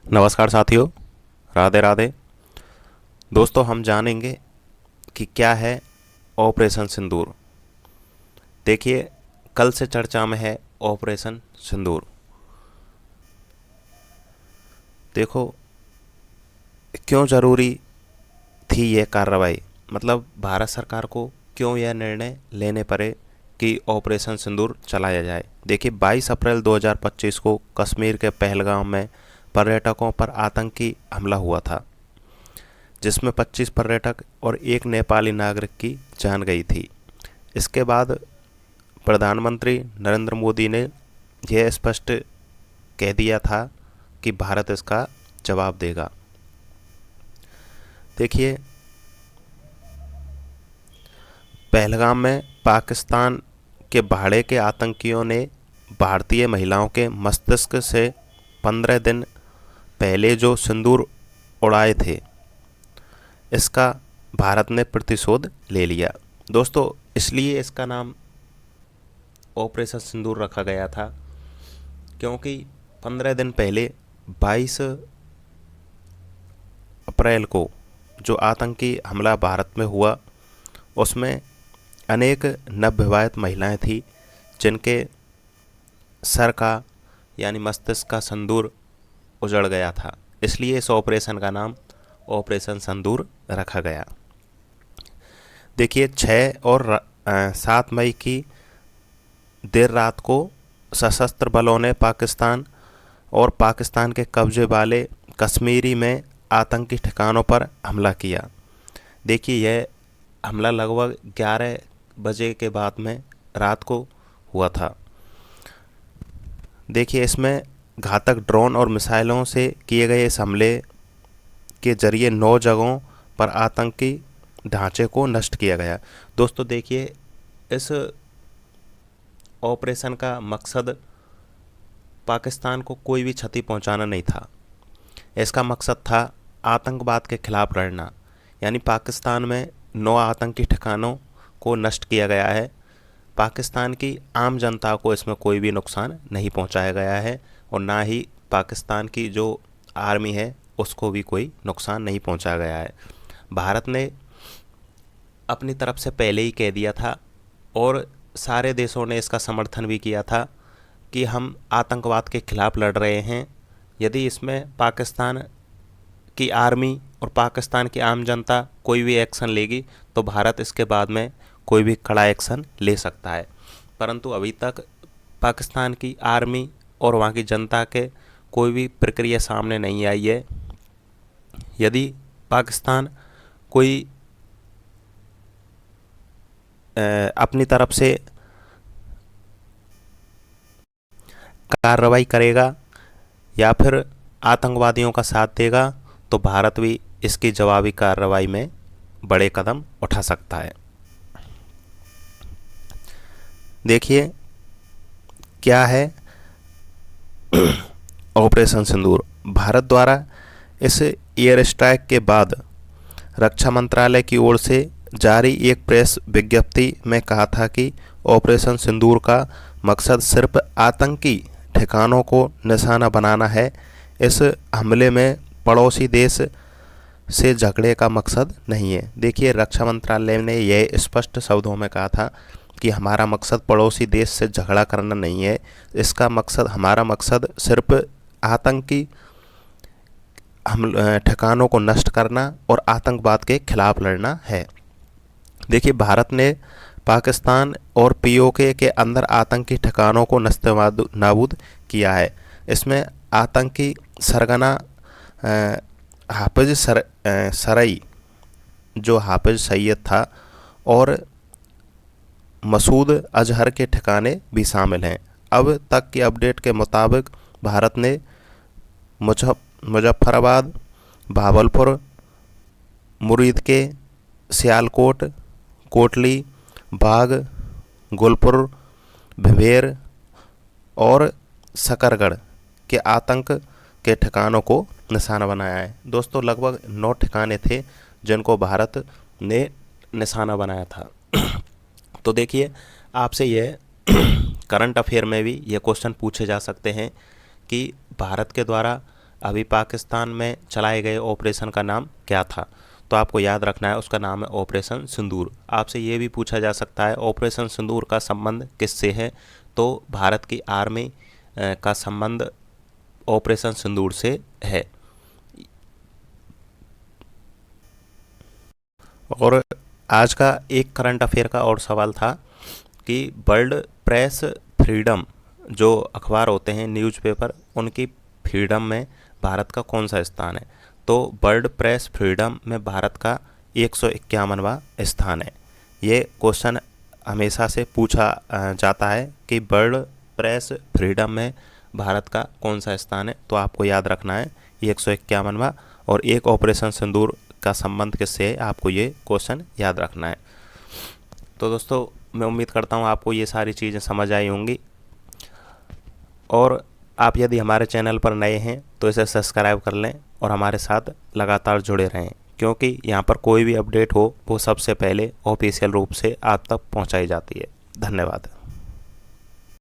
नमस्कार साथियों, राधे राधे। दोस्तों, हम जानेंगे कि क्या है ऑपरेशन सिंदूर। देखिए, कल से चर्चा में है ऑपरेशन सिंदूर। देखो, क्यों ज़रूरी थी ये कार्रवाई, मतलब भारत सरकार को क्यों यह निर्णय लेने पड़े कि ऑपरेशन सिंदूर चलाया जाए। देखिए, 22 अप्रैल 2025 को कश्मीर के पहलगाम में पर्यटकों पर आतंकी हमला हुआ था, जिसमें 25 पर्यटक और एक नेपाली नागरिक की जान गई थी। इसके बाद प्रधानमंत्री नरेंद्र मोदी ने यह स्पष्ट कह दिया था कि भारत इसका जवाब देगा। देखिए, पहलगाम में पाकिस्तान के भाड़े के आतंकियों ने भारतीय महिलाओं के मस्तिष्क से 15 दिन पहले जो सिंदूर उड़ाए थे, इसका भारत ने प्रतिशोध ले लिया। दोस्तों, इसलिए इसका नाम ऑपरेशन सिंदूर रखा गया था, क्योंकि 15 दिन पहले 22 अप्रैल को जो आतंकी हमला भारत में हुआ, उसमें अनेक नवविवाहित महिलाएं थी जिनके सर का यानी मस्तिष्क का सिंदूर उजड़ गया था। इसलिए इस ऑपरेशन का नाम ऑपरेशन सिंदूर रखा गया। देखिए, 6 और 7 मई की देर रात को सशस्त्र बलों ने पाकिस्तान और पाकिस्तान के कब्जे वाले कश्मीरी में आतंकी ठिकानों पर हमला किया। देखिए, यह हमला लगभग 11 बजे के बाद में रात को हुआ था। देखिए, इसमें घातक ड्रोन और मिसाइलों से किए गए इस हमले के जरिए 9 जगहों पर आतंकी ढांचे को नष्ट किया गया। दोस्तों, देखिए, इस ऑपरेशन का मकसद पाकिस्तान को कोई भी क्षति पहुंचाना नहीं था। इसका मकसद था आतंकवाद के खिलाफ लड़ना। यानी पाकिस्तान में 9 आतंकी ठिकानों को नष्ट किया गया है। पाकिस्तान की आम जनता को इसमें कोई भी नुकसान नहीं पहुंचाया गया है, और ना ही पाकिस्तान की जो आर्मी है उसको भी कोई नुकसान नहीं पहुंचाया गया है। भारत ने अपनी तरफ से पहले ही कह दिया था, और सारे देशों ने इसका समर्थन भी किया था कि हम आतंकवाद के खिलाफ लड़ रहे हैं। यदि इसमें पाकिस्तान की आर्मी और पाकिस्तान की आम जनता कोई भी एक्शन लेगी तो भारत इसके बाद में कोई भी कड़ा एक्शन ले सकता है। परंतु अभी तक पाकिस्तान की आर्मी और वहाँ की जनता के कोई भी प्रक्रिया सामने नहीं आई है। यदि पाकिस्तान कोई अपनी तरफ से कार्रवाई करेगा या फिर आतंकवादियों का साथ देगा, तो भारत भी इसकी जवाबी कार्रवाई में बड़े कदम उठा सकता है। देखिए, क्या है ऑपरेशन सिंदूर। भारत द्वारा इस एयर स्ट्राइक के बाद रक्षा मंत्रालय की ओर से जारी एक प्रेस विज्ञप्ति में कहा था कि ऑपरेशन सिंदूर का मकसद सिर्फ आतंकी ठिकानों को निशाना बनाना है। इस हमले में पड़ोसी देश से झगड़े का मकसद नहीं है। देखिए, रक्षा मंत्रालय ने यह स्पष्ट शब्दों में कहा था कि हमारा मकसद पड़ोसी देश से झगड़ा करना नहीं है। इसका मकसद, हमारा मकसद सिर्फ आतंकी हम ठिकानों को नष्ट करना और आतंकवाद के खिलाफ लड़ना है। देखिए, भारत ने पाकिस्तान और पीओके के अंदर आतंकी ठिकानों को नाबूद किया है। इसमें आतंकी सरगना हाफिज सरई, जो हाफिज सैयद था, और मसूद अजहर के ठिकाने भी शामिल हैं। अब तक की अपडेट के मुताबिक भारत ने मुजफ्फराबाद, भावलपुर, मुरीदके, सियालकोट, कोटली, बाग, गुलपुर, भिवेर और सकरगढ़ के आतंक के ठिकानों को निशाना बनाया है। दोस्तों, लगभग 9 ठिकाने थे जिनको भारत ने निशाना बनाया था। तो देखिए, आपसे यह करंट अफेयर में भी ये क्वेश्चन पूछे जा सकते हैं कि भारत के द्वारा अभी पाकिस्तान में चलाए गए ऑपरेशन का नाम क्या था? तो आपको याद रखना है उसका नाम है ऑपरेशन सिंदूर। आपसे ये भी पूछा जा सकता है ऑपरेशन सिंदूर का संबंध किससे है? तो भारत की आर्मी का संबंध ऑपरेशन सिंदूर से है। और आज का एक करंट अफेयर का और सवाल था कि वर्ल्ड प्रेस फ्रीडम, जो अखबार होते हैं न्यूज़पेपर, उनकी फ्रीडम में भारत का कौन सा स्थान है? तो वर्ल्ड प्रेस फ्रीडम में भारत का 151वां स्थान है। ये क्वेश्चन हमेशा से पूछा जाता है कि वर्ल्ड प्रेस फ्रीडम में भारत का कौन सा स्थान है। तो आपको याद रखना है 151वां। और एक ऑपरेशन सिंदूर का संबंध किससे है, आपको ये क्वेश्चन याद रखना है। तो दोस्तों मैं उम्मीद करता हूँ आपको ये सारी चीज़ें समझ आई होंगी। और आप यदि हमारे चैनल पर नए हैं तो इसे सब्सक्राइब कर लें और हमारे साथ लगातार जुड़े रहें, क्योंकि यहाँ पर कोई भी अपडेट हो वो सबसे पहले ऑफिशियल रूप से आप तक पहुँचाई जाती है। धन्यवाद।